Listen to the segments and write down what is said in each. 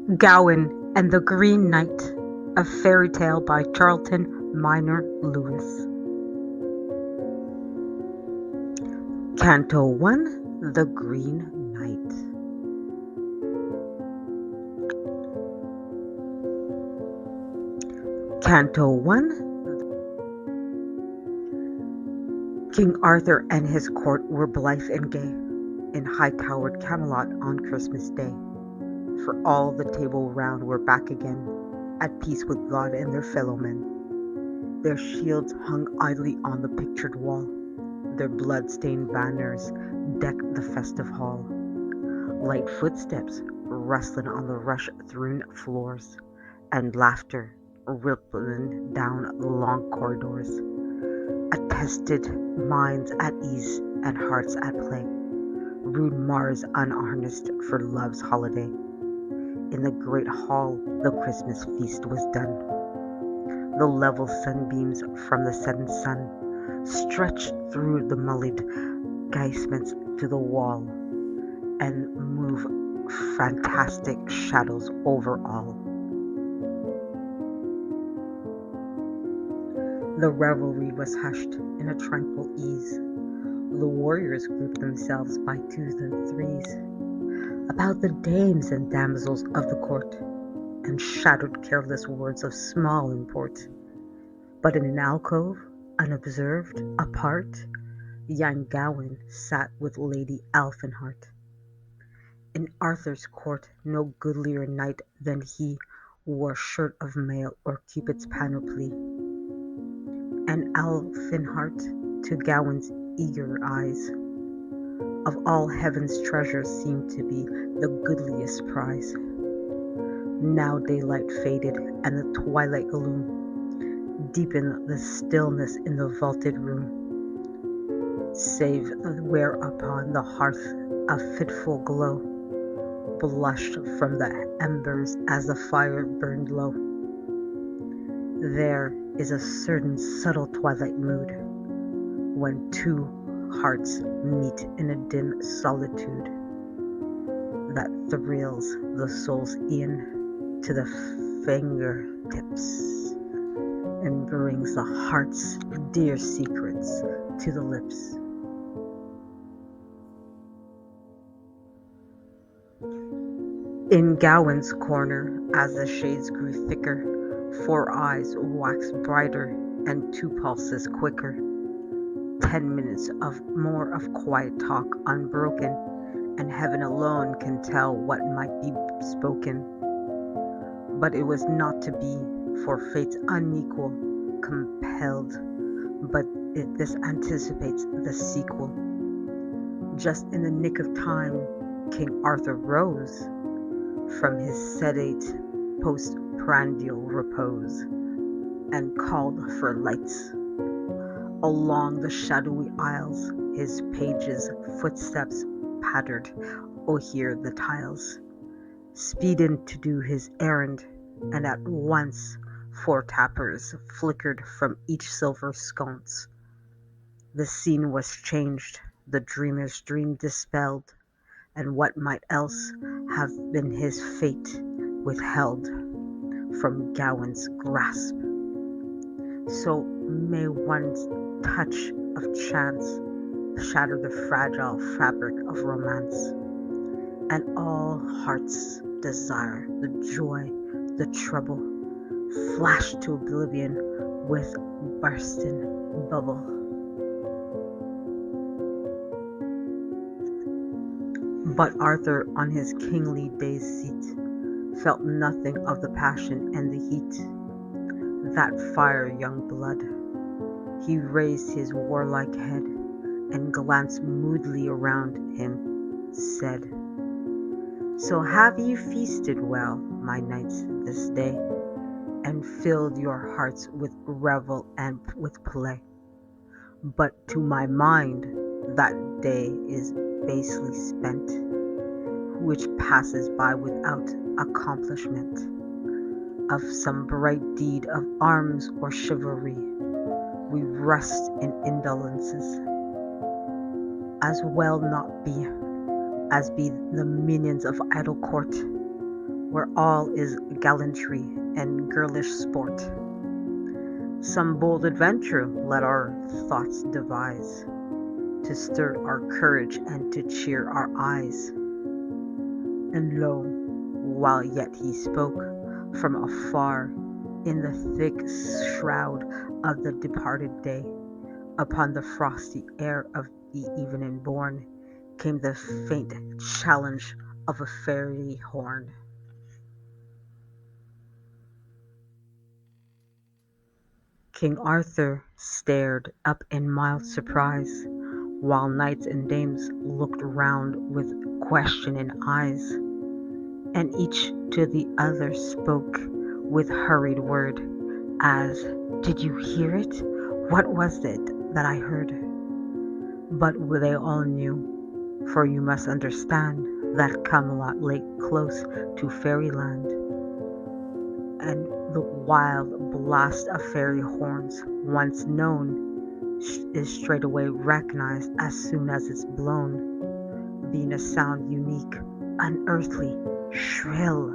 Gawayne and the Green Knight, a fairy tale by Charlton Minor Lewis. Canto 1, The Green Knight. Canto 1. King Arthur and his court were blithe and gay in high-towered Camelot on Christmas Day. For all the Table Round were back again, at peace with God and their fellow men. Their shields hung idly on the pictured wall, their blood-stained banners decked the festive hall. Light footsteps rustling on the rush-strewn floors, and laughter rippling down the long corridors, attested minds at ease and hearts at play, rude Mars unharnessed for love's holiday. In the great hall the Christmas feast was done. The level sunbeams from the setting sun stretched through the mullioned casements to the wall, and move fantastic shadows over all. The revelry was hushed in a tranquil ease. The warriors grouped themselves by twos and threes about the dames and damsels of the court, and shadowed careless words of small import. But in an alcove, unobserved, apart, young Gawayne sat with Lady Elfinhart. In Arthur's court no goodlier knight than he wore shirt of mail or Cupid's panoply, and Elfinhart, to Gawayne's eager eyes, of all heaven's treasures seemed to be the goodliest prize. Now daylight faded, and the twilight gloom deepened the stillness in the vaulted room, save where upon the hearth a fitful glow blushed from the embers as the fire burned low. There is a certain subtle twilight mood when two hearts meet in a dim solitude that thrills the soul's e'en to the fingertips and brings the heart's dear secrets to the lips. In Gawayne's corner, as the shades grew thicker, 4 eyes waxed brighter and 2 pulses quicker. 10 minutes more of quiet talk unbroken, and heaven alone can tell what might be spoken. But it was not to be, for fate's unequal compelled, but this anticipates the sequel. Just in the nick of time, King Arthur rose from his sedate postprandial repose, and called for lights. Along the shadowy aisles his pages' footsteps pattered o'er the tiles, speeding to do his errand, and at once 4 tapers flickered from each silver sconce. The scene was changed, the dreamer's dream dispelled, and what might else have been his fate withheld from Gawayne's grasp. So may one touch of chance shatter the fragile fabric of romance, and all hearts desire, the joy, the trouble, flash to oblivion with bursting bubble. But Arthur on his kingly day's seat felt nothing of the passion and the heat that fire young blood. He raised his warlike head and glanced moodily around him, said, "So have ye feasted well, my knights, this day, and filled your hearts with revel and with play? But to my mind that day is basely spent, which passes by without accomplishment of some bright deed of arms or chivalry. We rust in indolences, as well not be, as be the minions of idle court, where all is gallantry and girlish sport. Some bold adventure let our thoughts devise, to stir our courage and to cheer our eyes. And lo, while yet he spoke, from afar, in the thick shroud of the departed day, upon the frosty air of the evening born, came the faint challenge of a fairy horn. King Arthur stared up in mild surprise, while knights and dames looked round with questioning eyes, and each to the other spoke with hurried word, as, "Did you hear it? What was it that I heard?" But they all knew, for you must understand that Camelot lay close to fairyland, and the wild blast of fairy horns, once known, is straightway recognized as soon as it's blown, being a sound unique, unearthly, shrill,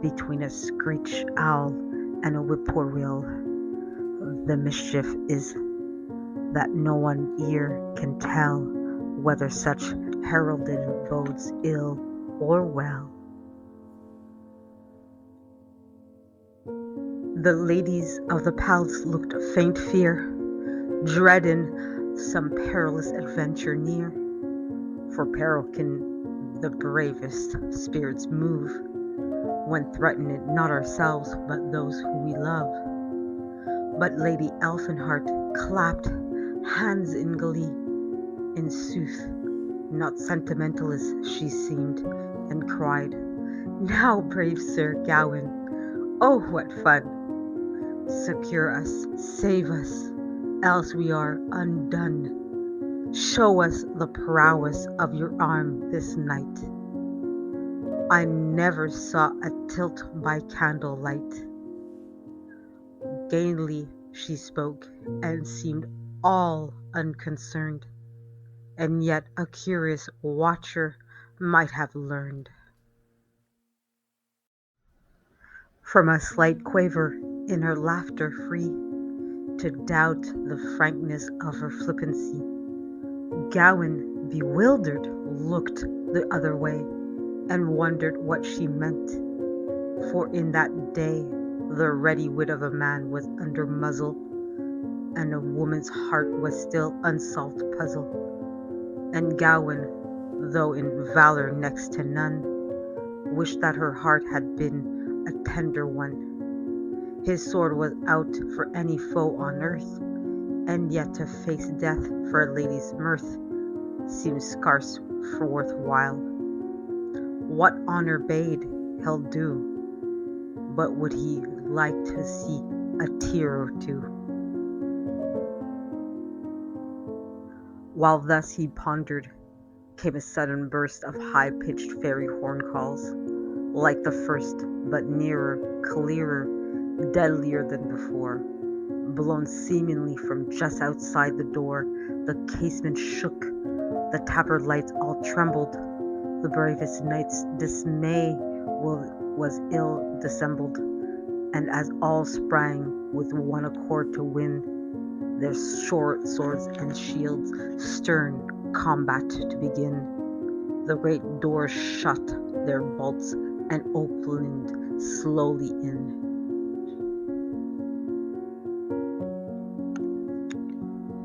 between a screech owl and a whippoorwill. The mischief is that no one ear can tell whether such heralded bodes ill or well. The ladies of the palace looked faint fear, dreading some perilous adventure near, for peril can the bravest spirits move, when threatening not ourselves but those who we love. But Lady Elfinhart clapped hands in glee. In sooth, not sentimentalist she seemed, and cried, "Now, brave Sir Gawain, oh what fun! Secure us, save us, else we are undone. Show us the prowess of your arm this night. I never saw a tilt by candlelight." Gaily she spoke, and seemed all unconcerned, and yet a curious watcher might have learned from a slight quaver in her laughter free to doubt the frankness of her flippancy. Gawain, bewildered, looked the other way, and wondered what she meant, for in that day the ready wit of a man was under muzzle, and a woman's heart was still unsolved puzzle. And Gawain, though in valor next to none, wished that her heart had been a tender one. His sword was out for any foe on earth, and yet to face death for a lady's mirth seemed scarce for worthwhile. What honor bade, he'll do, but would he like to see a tear or two? While thus he pondered, came a sudden burst of high-pitched fairy horn calls, like the first, but nearer, clearer, deadlier than before, blown seemingly from just outside the door. The casement shook, the taper lights all trembled, the bravest knight's dismay was ill dissembled, and as all sprang with one accord to win their short swords and shields, stern combat to begin, the great doors shut their bolts and opened slowly in.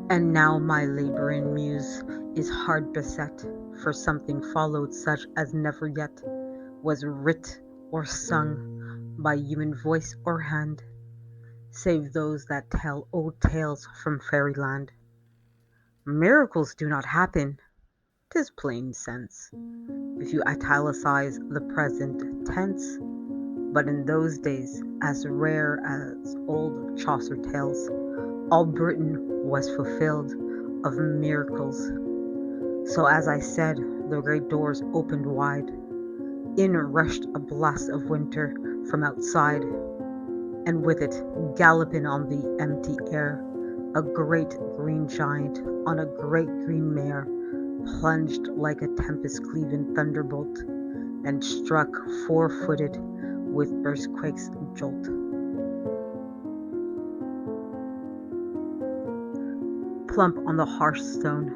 And now my laboring muse is hard beset, for something followed such as never yet was writ or sung by human voice or hand, save those that tell old tales from fairyland. Miracles do not happen, 'tis plain sense, if you italicize the present tense, but in those days, as rare as old Chaucer tales, all Britain was fulfilled of miracles. So as I said, the great doors opened wide. In rushed a blast of winter from outside, and with it, galloping on the empty air, a great green giant on a great green mare, plunged like a tempest-cleaving thunderbolt, and struck four-footed with earthquake's jolt. Plump on the hearthstone,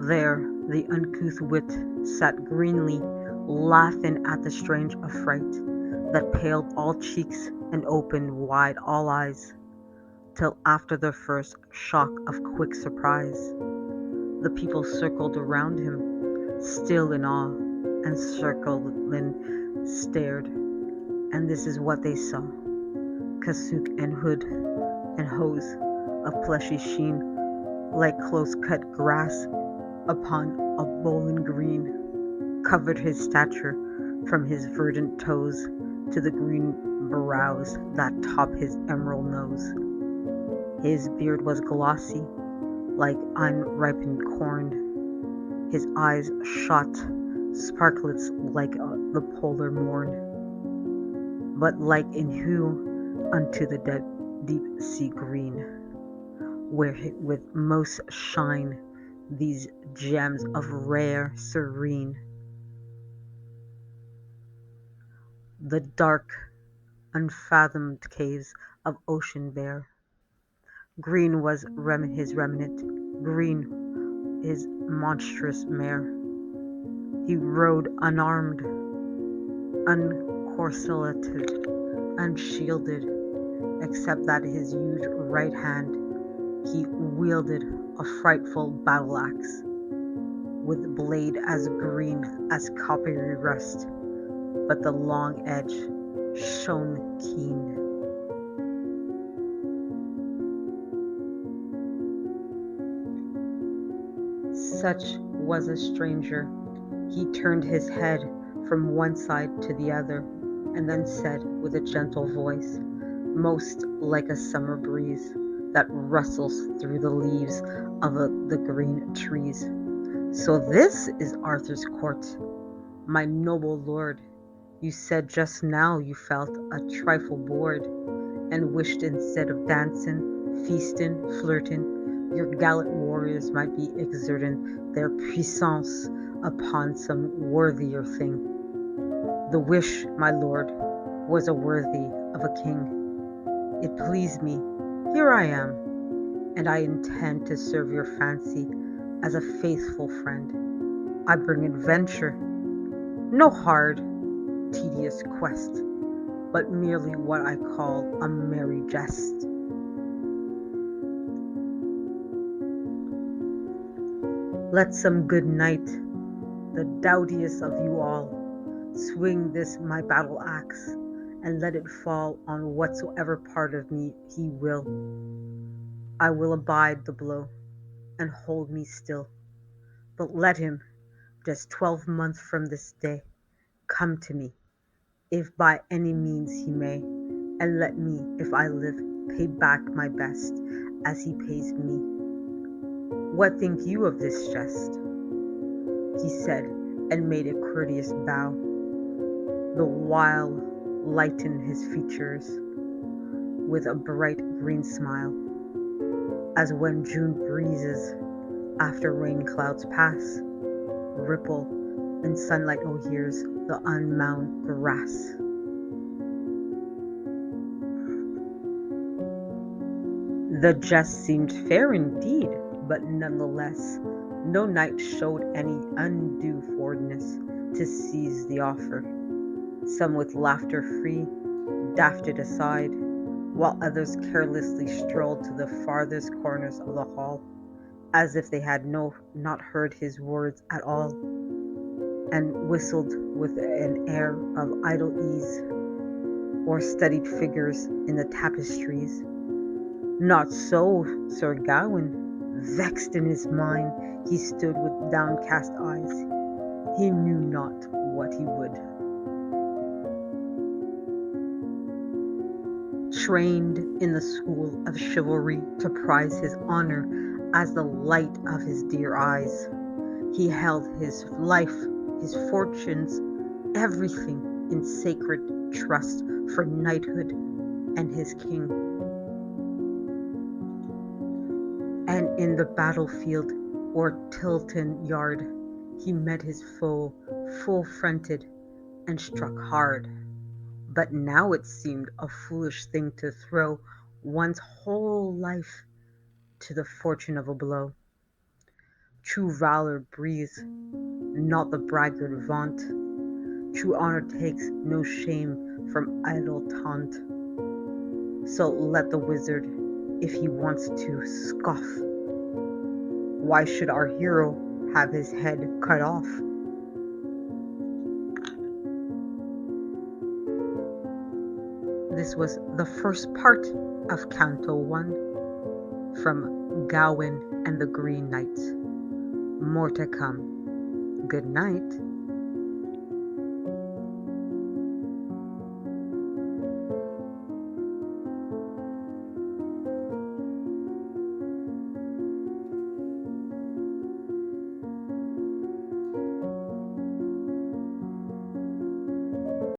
there the uncouth wit sat greenly, laughing at the strange affright that paled all cheeks and opened wide all eyes, till after the first shock of quick surprise, the people circled around him, still in awe, and circling stared, and this is what they saw: cassock and hood and hose of fleshy sheen, like close-cut grass upon a bowling green, covered his stature from his verdant toes to the green brows that top his emerald nose. His beard was glossy, like unripened corn. His eyes shot sparklets like the polar morn, but like in hue unto the deep sea green, where with most shine these gems of rare serene. The dark, unfathomed caves of ocean bare. Green was his remnant, green his monstrous mare. He rode unarmed, uncorseleted, unshielded, except that his huge right hand he wielded a frightful battle-axe, with blade as green as coppery rust, but the long edge shone keen. Such was a stranger. He turned his head from one side to the other, and then said with a gentle voice, most like a summer breeze that rustles through the leaves of the green trees, "So this is Arthur's court, my noble lord. You said just now you felt a trifle bored, and wished instead of dancing, feasting, flirting, your gallant warriors might be exerting their puissance upon some worthier thing. The wish, my lord, was a worthy of a king. It pleased me. Here I am, and I intend to serve your fancy as a faithful friend. I bring adventure, no hard, tedious quest, but merely what I call a merry jest." Let some good knight, the doughtiest of you all, swing this my battle axe, and let it fall on whatsoever part of me he will. I will abide the blow, and hold me still. But let him, just 12 months from this day, come to me, if by any means he may, and let me, if I live, pay back my best, as he pays me. What think you of this jest? He said, and made a courteous bow, the while lightened his features with a bright green smile, as when June breezes, after rain clouds pass, ripple and sunlight o'erhears the unmown grass. The jest seemed fair indeed, but none the less, no knight showed any undue forwardness to seize the offer. Some with laughter free daffed it aside, while others carelessly strolled to the farthest corners of the hall, as if they had not heard his words at all, and whistled with an air of idle ease, or studied figures in the tapestries. Not so Sir Gawayne. Vexed in his mind, he stood with downcast eyes. He knew not what he would. Trained in the school of chivalry to prize his honor as the light of his dear eyes, he held his life, his fortunes, everything in sacred trust for knighthood and his king. And in the battlefield or Tilton yard, he met his foe full-fronted, and struck hard, but now it seemed a foolish thing to throw one's whole life to the fortune of a blow. True valor breathes, not the braggart vaunt. True honor takes no shame from idle taunt. So let the wizard, if he wants to, scoff. Why should our hero have his head cut off? This was the first part of Canto 1 from Gawayne and the Green Knight. More to come. Good night.